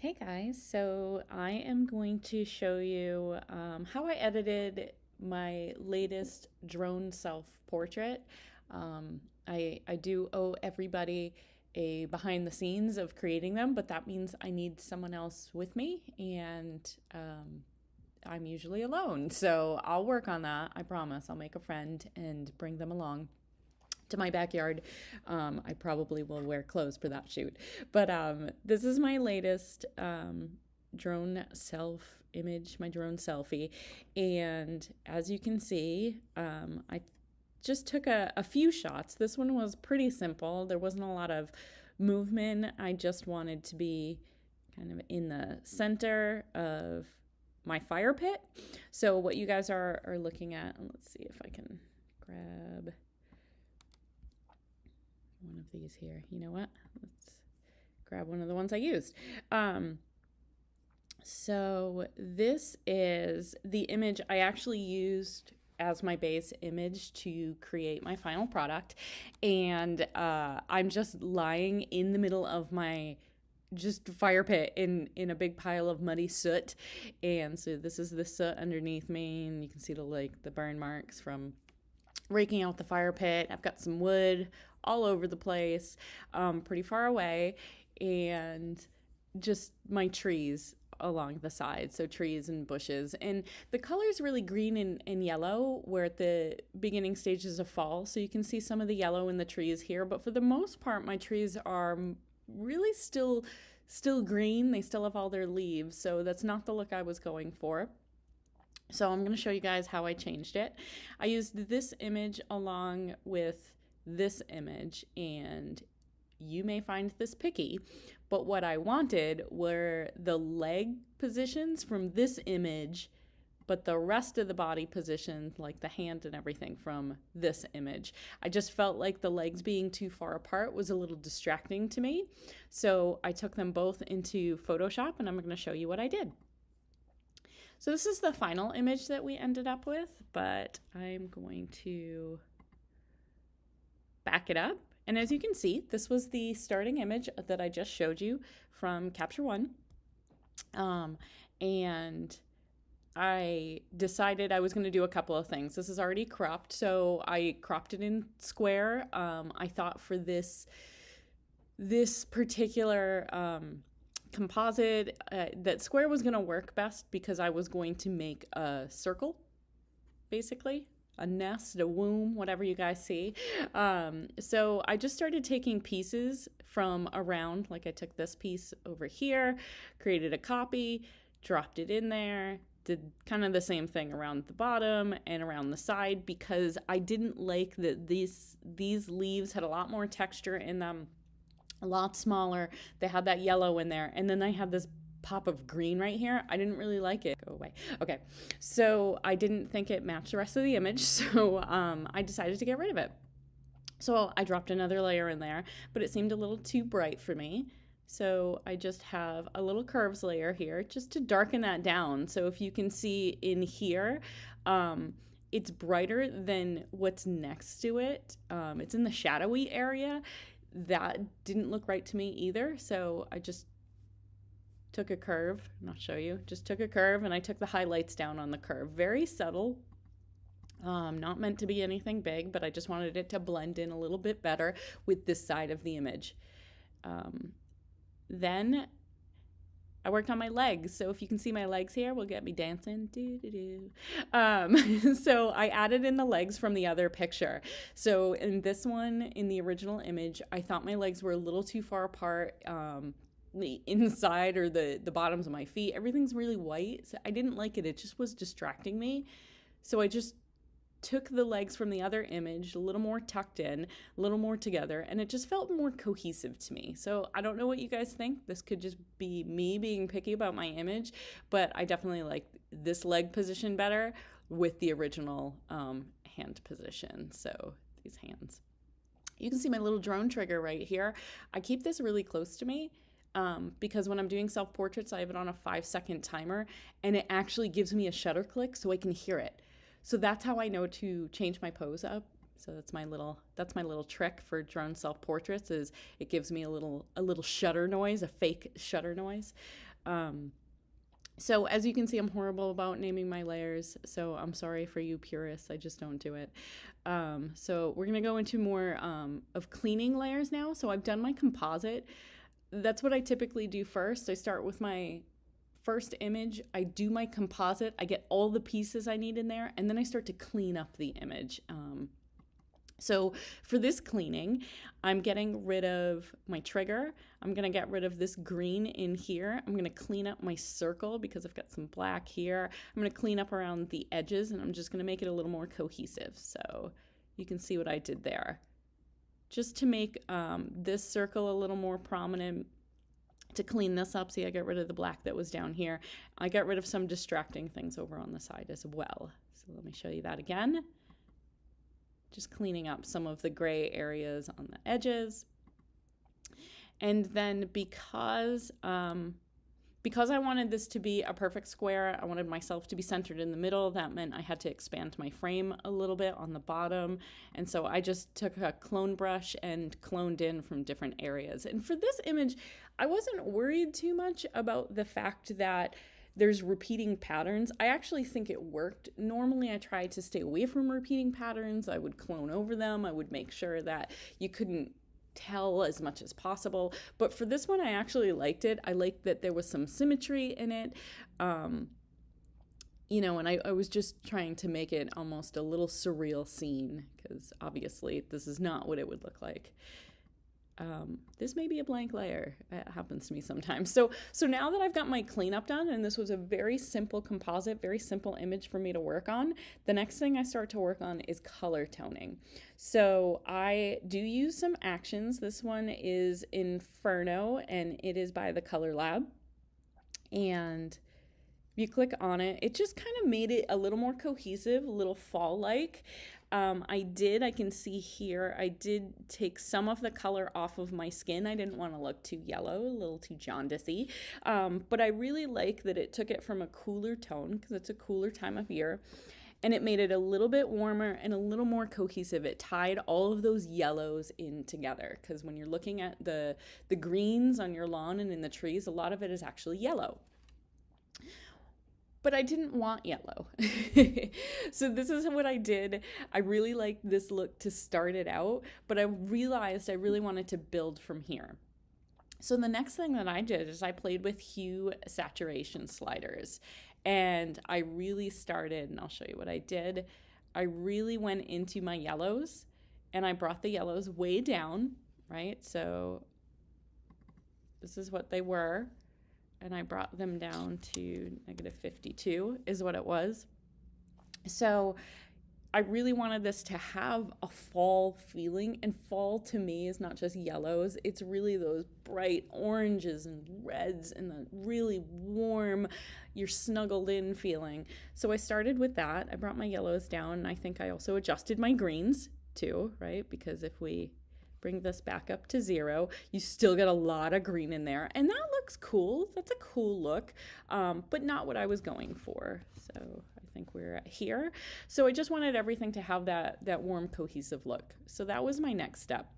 Hey guys, so I am going to show you how I edited my latest drone self portrait. I do owe everybody a behind the scenes of creating them, but that means I need someone else with me, and I'm usually alone. So I'll work on that. I promise. I'll make a friend and bring them along to my backyard. I probably will wear clothes for that shoot. But this is my latest drone self image, my drone selfie. And as you can see, I just took a few shots. This one was pretty simple. There wasn't a lot of movement. I just wanted to be kind of in the center of my fire pit. So what you guys are looking at, let's see if I can grab one of these here. You know what? Let's grab one of the ones I used. So this is the image I actually used as my base image to create my final product. And I'm just lying in the middle of my just fire pit in a big pile of muddy soot. And so this is the soot underneath me, and you can see the burn marks from raking out the fire pit. I've got some wood all over the place, pretty far away, and just my trees along the side. So trees and bushes. And the color is really green and yellow. We're at the beginning stages of fall, so you can see some of the yellow in the trees here. But for the most part, my trees are really still green. They still have all their leaves. So that's not the look I was going for. So I'm going to show you guys how I changed it. I used this image along with this image, and you may find this picky, but what I wanted were the leg positions from this image, but the rest of the body positions, like the hand and everything, from this image. I just felt like the legs being too far apart was a little distracting to me. So I took them both into Photoshop, and I'm going to show you what I did. So this is the final image that we ended up with, but I'm going to back it up. And as you can see, this was the starting image that I just showed you from Capture One. And I decided I was going to do a couple of things. This is already cropped, so I cropped it in square. I thought for this particular composite, that square was going to work best because I was going to make a circle, basically a nest, a womb, whatever you guys see. So I just started taking pieces from around, like I took this piece over here, created a copy, dropped it in there, did kind of the same thing around the bottom and around the side, because I didn't like that these leaves had a lot more texture in them, a lot smaller. They had that yellow in there, and then I had this pop of green right here. I didn't really like it. Go away. Okay, so I didn't think it matched the rest of the image, so I decided to get rid of it. So I dropped another layer in there, but it seemed a little too bright for me. So I just have a little curves layer here just to darken that down. So if you can see in here, it's brighter than what's next to it. It's in the shadowy area. That didn't look right to me either. So I just took a curve, and I'll show you, just took a curve, and I took the highlights down on the curve. Very subtle, not meant to be anything big, but I just wanted it to blend in a little bit better with this side of the image. Then I worked on my legs. So if you can see my legs here, will get me dancing. So I added in the legs from the other picture. So in this one, in the original image, I thought my legs were a little too far apart. The inside or the bottoms of my feet, everything's really white. So I didn't like it. It just was distracting me. So I just took the legs from the other image, a little more tucked in, a little more together, and it just felt more cohesive to me. So I don't know what you guys think. This could just be me being picky about my image, but I definitely like this leg position better with the original hand position. So these hands. You can see my little drone trigger right here. I keep this really close to me because when I'm doing self-portraits, I have it on a 5-second timer, and it actually gives me a shutter click so I can hear it. So that's how I know to change my pose up. So that's my little trick for drone self-portraits, is it gives me a little shutter noise, a fake shutter noise. So as you can see, I'm horrible about naming my layers, so I'm sorry for you purists. I just don't do it. So we're gonna go into more of cleaning layers now. So I've done my composite. That's what I typically do first. I start with my first image, I do my composite, I get all the pieces I need in there, and then I start to clean up the image. So for this cleaning, I'm getting rid of my trigger. I'm gonna get rid of this green in here. I'm gonna clean up my circle because I've got some black here. I'm gonna clean up around the edges, and I'm just gonna make it a little more cohesive. So you can see what I did there. Just to make this circle a little more prominent, to clean this up. See, I got rid of the black that was down here. I got rid of some distracting things over on the side as well. So let me show you that again. Just cleaning up some of the gray areas on the edges. And then because I wanted this to be a perfect square, I wanted myself to be centered in the middle. That meant I had to expand my frame a little bit on the bottom. And so I just took a clone brush and cloned in from different areas. And for this image, I wasn't worried too much about the fact that there's repeating patterns. I actually think it worked. Normally I try to stay away from repeating patterns. I would clone over them. I would make sure that you couldn't tell as much as possible. But for this one, I actually liked it. I liked that there was some symmetry in it. You know, and I was just trying to make it almost a little surreal scene, because obviously this is not what it would look like. This may be a blank layer. It happens to me sometimes. So now that I've got my cleanup done, and this was a very simple composite, very simple image for me to work on, the next thing I start to work on is color toning. So I do use some actions. This one is Inferno, and it is by the Color Lab. And if you click on it, it just kind of made it a little more cohesive, a little fall-like. I can see here, I did take some of the color off of my skin. I didn't want to look too yellow, a little too jaundicey. But I really like that it took it from a cooler tone, because it's a cooler time of year, and it made it a little bit warmer and a little more cohesive. It tied all of those yellows in together, because when you're looking at the greens on your lawn and in the trees, a lot of it is actually yellow. But I didn't want yellow. So this is what I did. I really liked this look to start it out, but I realized I really wanted to build from here. So the next thing that I did is I played with hue saturation sliders, and I really started, and I'll show you what I did. I really went into my yellows, and I brought the yellows way down, right? So this is what they were. And I brought them down to -52 is what it was. So I really wanted this to have a fall feeling, and fall to me is not just yellows. It's really those bright oranges and reds and the really warm, you're snuggled in feeling. So I started with that. I brought my yellows down, and I think I also adjusted my greens too, right? Because if we bring this back up to 0, you still get a lot of green in there, and that looks cool. That's a cool look, but not what I was going for. So I think we're at here. So I just wanted everything to have that warm, cohesive look. So that was my next step.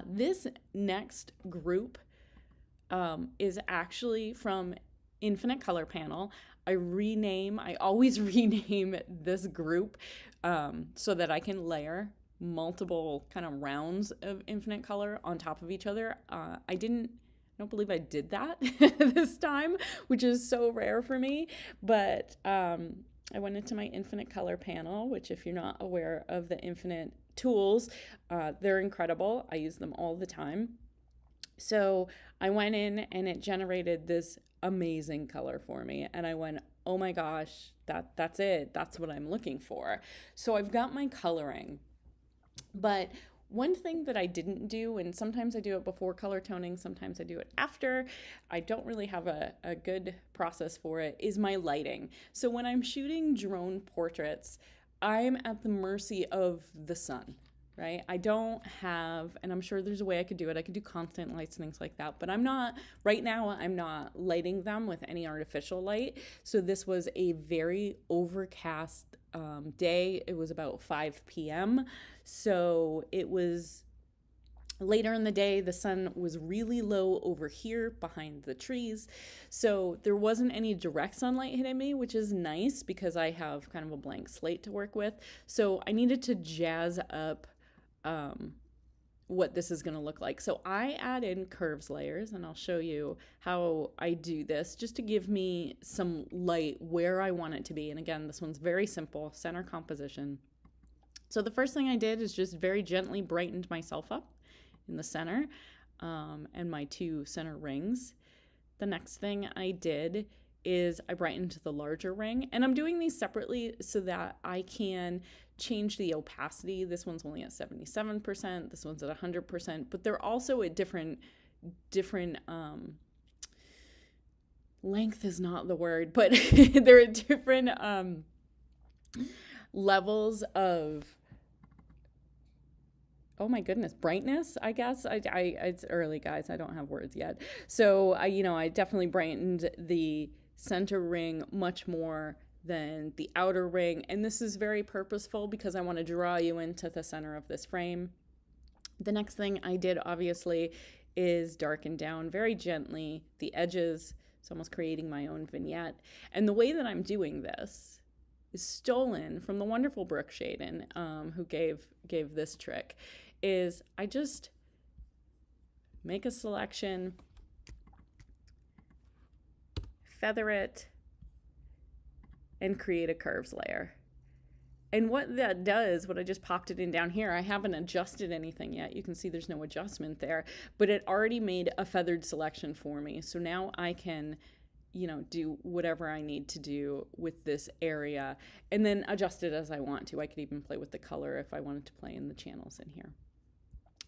This next group is actually from Infinite Color Panel. I always rename this group so that I can layer multiple kind of rounds of Infinite Color on top of each other. I don't believe I did that this time, which is so rare for me, but I went into my Infinite Color Panel, which, if you're not aware of the Infinite tools, they're incredible. I use them all the time. So I went in, and it generated this amazing color for me, and I went, oh my gosh, that's it. That's what I'm looking for. So I've got my coloring. But one thing that I didn't do, and sometimes I do it before color toning, sometimes I do it after, I don't really have a good process for it, is my lighting. So when I'm shooting drone portraits, I'm at the mercy of the sun, right? I don't have, and I'm sure there's a way I could do it. I could do constant lights, things like that, but right now I'm not lighting them with any artificial light. So this was a very overcast day. It was about 5 p.m. So it was Later in the day, the sun was really low over here behind the trees. So there wasn't any direct sunlight hitting me, which is nice because I have kind of a blank slate to work with. So I needed to jazz up what this is going to look like. So I add in curves layers, and I'll show you how I do this just to give me some light where I want it to be. And again, this one's very simple, center composition. So the first thing I did is just very gently brightened myself up in the center, and my 2 center rings. The next thing I did is I brightened the larger ring, and I'm doing these separately so that I can change the opacity. This one's only at 77%, this one's at 100%, but they're also at different length is not the word, but they're at different levels of, oh my goodness, brightness, I guess. It's early, guys. I don't have words yet. So I definitely brightened the center ring much more than the outer ring. And this is very purposeful because I want to draw you into the center of this frame. The next thing I did, obviously, is darken down very gently the edges. It's almost creating my own vignette. And the way that I'm doing this is stolen from the wonderful Brooke Shaden, who gave this trick, is I just make a selection, feather it, and create a curves layer. And what that does, what I just popped it in down here, I haven't adjusted anything yet. You can see there's no adjustment there, but it already made a feathered selection for me. So now I can do whatever I need to do with this area and then adjust it as I want to. I could even play with the color if I wanted to play in the channels in here.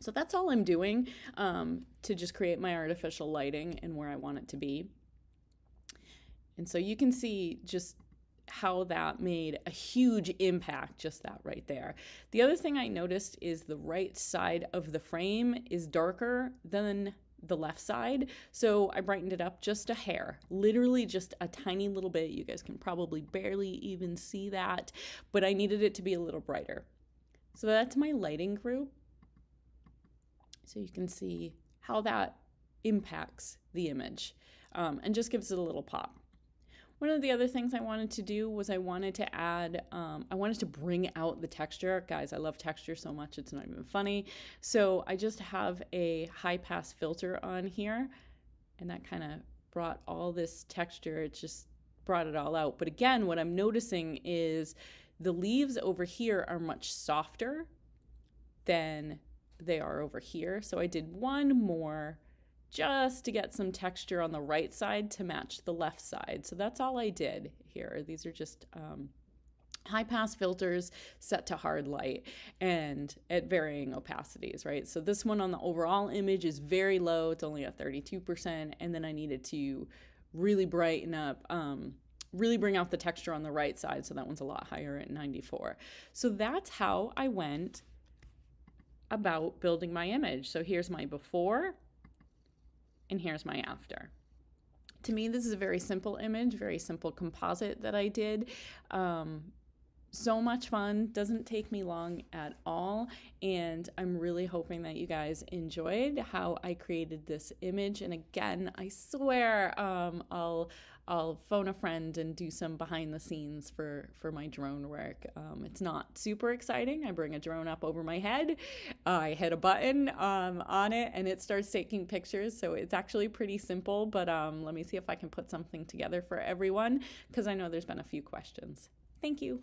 So that's all I'm doing to just create my artificial lighting and where I want it to be. And so you can see just how that made a huge impact, just that right there. The other thing I noticed is the right side of the frame is darker than the left side. So I brightened it up just a hair, literally just a tiny little bit. You guys can probably barely even see that, but I needed it to be a little brighter. So that's my lighting group. So you can see how that impacts the image and just gives it a little pop. One of the other things I wanted to do was I wanted to add, I wanted to bring out the texture. Guys, I love texture so much, it's not even funny. So I just have a high pass filter on here, and that kind of brought all this texture, it just brought it all out. But again, what I'm noticing is the leaves over here are much softer than they are over here. So I did one more just to get some texture on the right side to match the left side. So that's all I did here. These are just high pass filters set to hard light and at varying opacities, right? So this one on the overall image is very low. It's only at 32%. And then I needed to really brighten up, really bring out the texture on the right side. So that one's a lot higher at 94. So that's how I went about building my image. So here's my before, and here's my after. To me, this is a very simple image, very simple composite that I did. So much fun, doesn't take me long at all, and I'm really hoping that you guys enjoyed how I created this image. And again, I swear I'll phone a friend and do some behind the scenes for my drone work. It's not super exciting. I bring a drone up over my head, I hit a button on it, and it starts taking pictures. So it's actually pretty simple, but let me see if I can put something together for everyone, because I know there's been a few questions. Thank you.